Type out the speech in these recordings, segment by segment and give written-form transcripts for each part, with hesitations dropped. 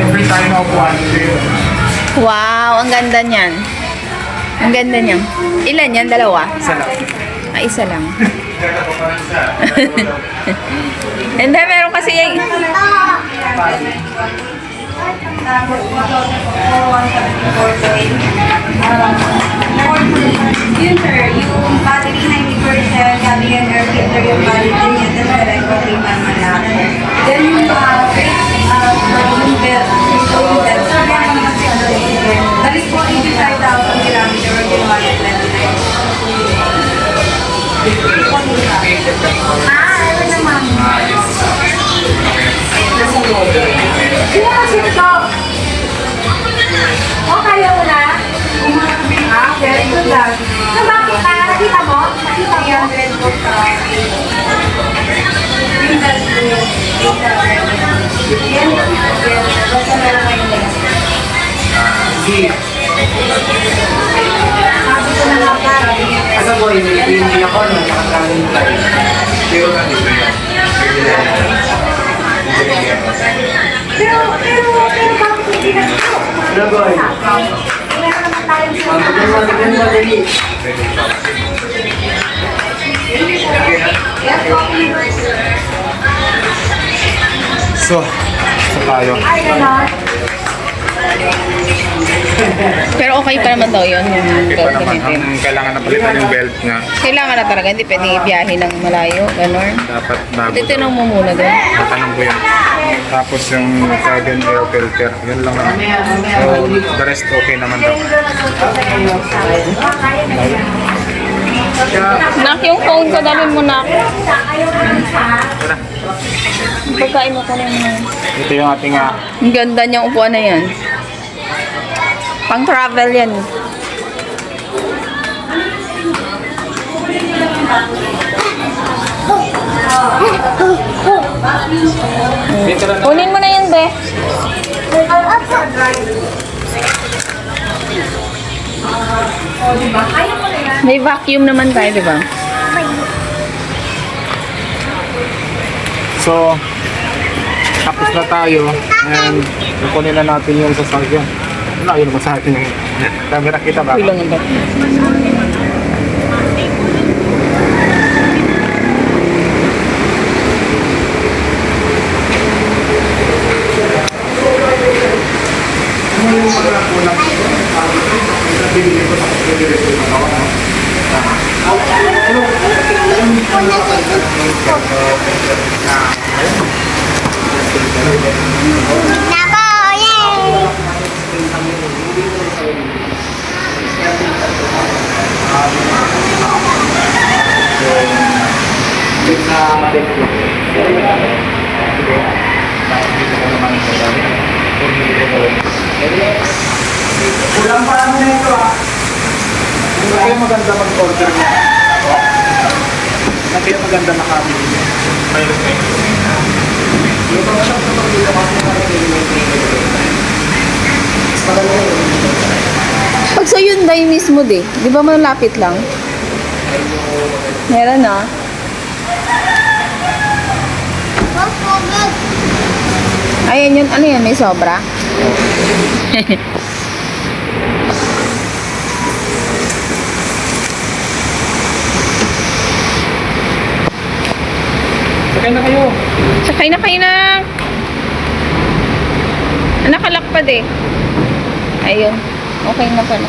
Every time na upuan. Wow, ang ganda niyan. Ang ganda niyan. Ilan yan? Dalawa? Isa lang. Ah, isa lang. Hindi, meron kasi yung... Yun sir, yung battery 90%, sabi yan air filter yung battery niya, tapos direct containment malaki. Then yung yung belt, so yung belt, so yan naman si ano rin. Balik po 85,000 kilometer or kilowatt ano naman? Sino kasi ito? O, kaya mo na? Very good lang. So, bakit? Nakita mo? Nakita mo? Yung red book ka. Yung red book. Yan. Basta meron kayo na yan. Sabi ko na nga pa. Asa po, hindi ako nakakaroon tayo. Pero na dito yan. Pero bakit hindi na ito? Ano ba? Meron naman tayong Madali. So tayo. Ay, gano'n. Pero okay pa naman daw yun. Hindi pa naman. Ang kailangan na palitan yung belt niya. Kailangan na talaga. Hindi pwede ibiyahe ng malayo. Ganon. Dapat bago. Titinong mo muna doon. Tatanong ko yan. Tapos yung cabin air filter. Yun lang naman. So the rest okay naman daw. Kaya, Nak, yung phone ko, dalhin mo na. tara. Pagkain mo ko na yun. Ito yung ating Ang ganda niyang upuan na yan. Pang travel yan. dito na. Kunin mo na yan, be. May vacuum naman tayo, di ba? So, tapos na tayo and kukunin na natin yung sasakyan. Wala, yun naman sa atin yung camera kita ba? Bilang ba? Nako, yay! Kulang pa namin na ito Kaya maganda mag-order niya. Kaya maganda makabili niya. Mayroon kayo. Yung mga shop na pag-dito kasi Pag sa Hyundai mismo, di ba malapit lang? Meron na. Ayan yun, ano yan, may sobra? Sakay na kayo. Sakay na kayo na. Nakalakpad eh. Ayun. Okay na pala.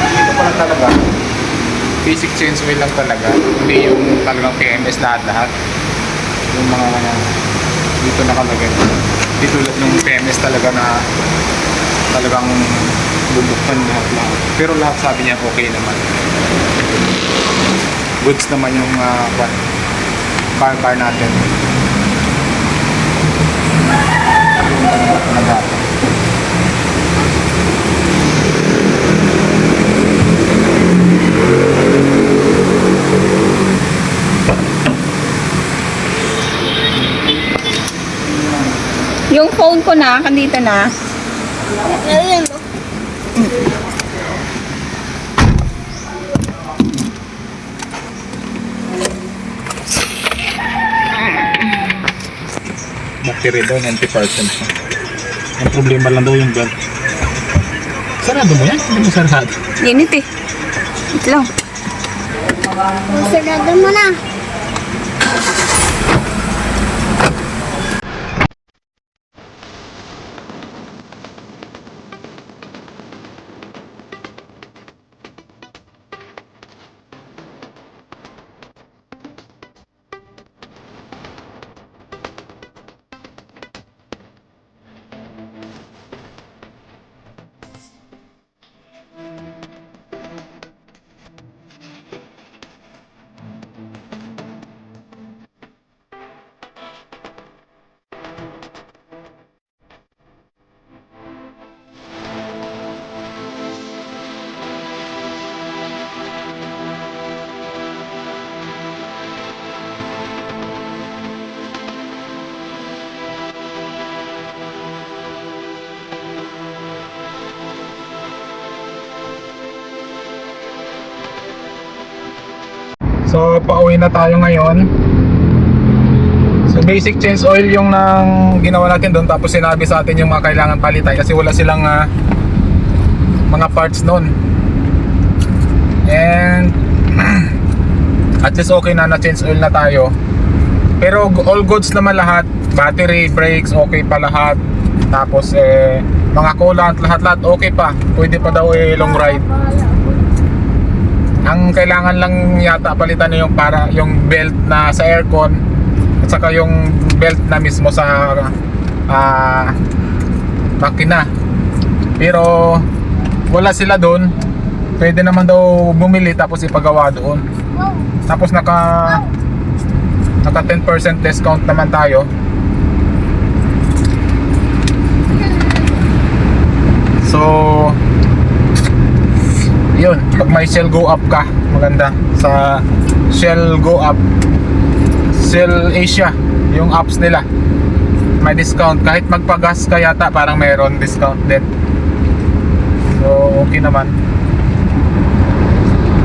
Dito pala talaga. Basic change wheel lang talaga. Hindi yung talagang PMS lahat-lahat. Yung mga dito nakalagay. Dito tulad ng PMS talaga na talagang bubuksan lahat-lahat. Pero lahat sabi niya okay naman. Goods naman yung car natin. Lahat. Yung phone ko na, kandito na. Ayun mo. Battery daw, 90% na. Ang problema lang daw yung belt. Sarado mo yan? Hindi mo sarado. Init eh. Wait lang. Sarado mo na. So, pauwi na tayo ngayon. So, basic change oil yung nang ginawa natin doon. Tapos sinabi sa atin yung mga kailangan palitan kasi wala silang mga parts noon. And at least okay na change oil na tayo. Pero all goods naman lahat. Battery, brakes, okay pa lahat. Tapos mga coolant, lahat-lahat okay pa. Pwede pa daw long ride. Ang kailangan lang yata palitan yung yung belt na sa aircon at saka yung belt na mismo sa makina. Pero wala sila doon. Pwede naman daw bumili tapos ipagawa doon. Tapos naka 10% discount naman tayo. So yun, pag may Shell Go Up ka, maganda sa Shell Go Up, Shell Asia, yung apps nila may discount. Kahit magpagas ka yata parang mayroon discount din. So okay naman.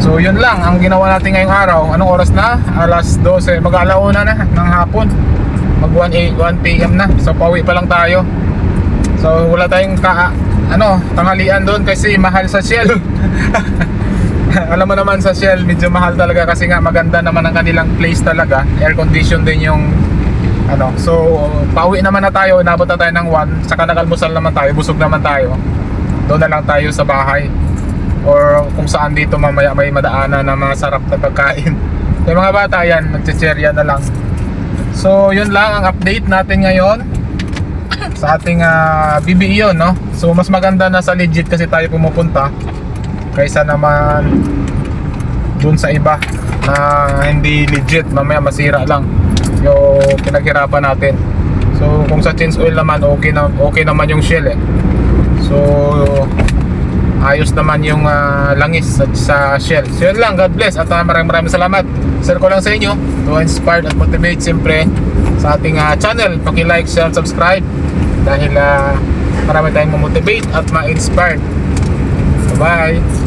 So yun lang ang ginawa natin ngayong araw. Anong oras na? Alas 12, mag-alauna na ng hapon, mag 1 PM na. So pauwi pa lang tayo. So wala tayong tanghalian doon kasi mahal sa Shell. Alam mo naman sa Shell medyo mahal talaga kasi nga maganda naman ang kanilang place talaga. Air condition din yung So pauwi naman na tayo, inabot na tayo ng 1. Saka nag-almusal naman tayo, busog naman tayo. Doon na lang tayo sa bahay or kung saan dito mamaya may madaanan na masarap na pagkain. Yung mga bata yan, nagchicherya na lang. So yun lang ang update natin ngayon sa ating BBE yun, no? So mas maganda na sa legit kasi tayo pumupunta kaysa naman dun sa iba na hindi legit, mamaya masira lang yung pinaghirapan natin. So kung sa change oil naman okay naman yung Shell eh. So ayos naman yung langis sa Shell. So yun lang, God bless at maraming salamat. Share ko lang sa inyo to inspire at motivate siyempre sa ating channel. Paki-like, share, subscribe dahil marami tayong ma-motivate at ma-inspire. Bye-bye!